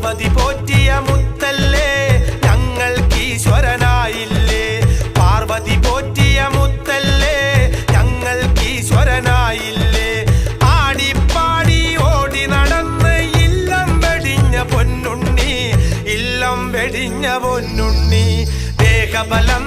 പാർവതി പോറ്റിയ മുത്തല്ലേ ഞങ്ങൾക്ക് ഈശ്വരനായില്ലേ. പാർവതി പോറ്റിയ മുത്തല്ലേ ഞങ്ങൾക്ക് ഈശ്വരനായില്ലേ. ആടിപ്പാടി ഓടി നടന്ന് ഇല്ലം വെടിഞ്ഞ പൊന്നുണ്ണി, ഇല്ലം വെടിഞ്ഞ പൊന്നുണ്ണി. ദേഹബലം